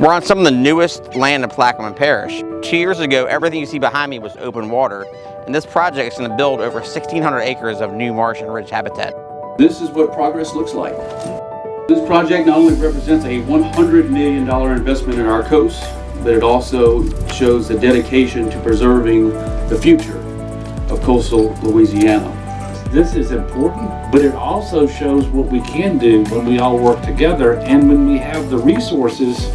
We're on some of the newest land in Plaquemine Parish. 2 years ago, everything you see behind me was open water, and this project is going to build over 1,600 acres of new marsh and ridge habitat. This is what progress looks like. This project not only represents a $100 million investment in our coast, but it also shows the dedication to preserving the future of coastal Louisiana. This is important, but it also shows what we can do when we all work together and when we have the resources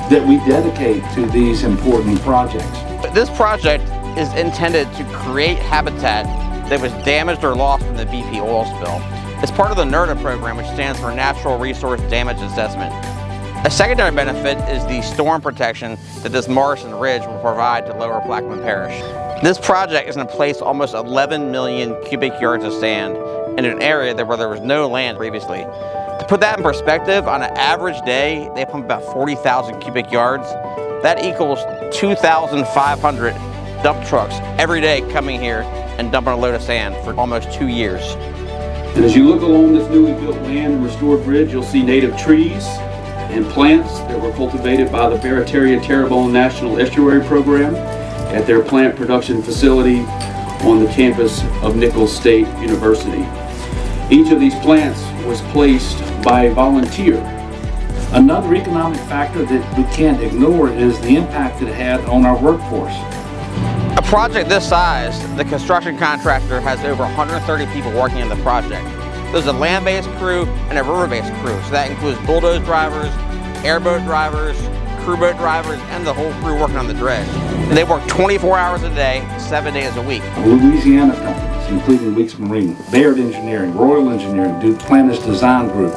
that we dedicate to these important projects. This project is intended to create habitat that was damaged or lost from the BP oil spill. It's part of the NERDA program, which stands for Natural Resource Damage Assessment. A secondary benefit is the storm protection that this marsh and ridge will provide to Lower Plaquemine Parish. This project is going to place almost 11 million cubic yards of sand in an area where there was no land previously. To put that in perspective, on an average day, they pump about 40,000 cubic yards. That equals 2,500 dump trucks every day coming here and dumping a load of sand for almost 2 years. And as you look along this newly built land and restored bridge, you'll see native trees and plants that were cultivated by the Barataria-Terrebonne National Estuary Program at their plant production facility on the campus of Nichols State University. Each of these plants was placed by a volunteer. Another economic factor that we can't ignore is the impact it had on our workforce. A project this size, the construction contractor has over 130 people working on the project. There's a land-based crew and a river-based crew, so that includes bulldoze drivers, airboat drivers, crew boat drivers, and the whole crew working on the dredge. And they work 24 hours a day, 7 days a week. Louisiana companies, including Weeks Marine, Baird Engineering, Royal Engineering, Duplantis Design Group,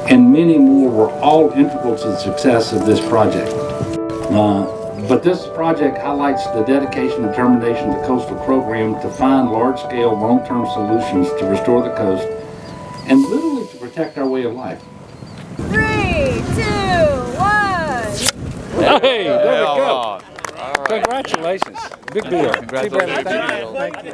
and many more were all integral to the success of this project. But this project highlights the dedication and determination of the coastal program to find large-scale, long-term solutions to restore the coast and literally to protect our way of life. 3, 2, 1. Hey, there we go. Congratulations. Big deal. Congratulations. Thank you.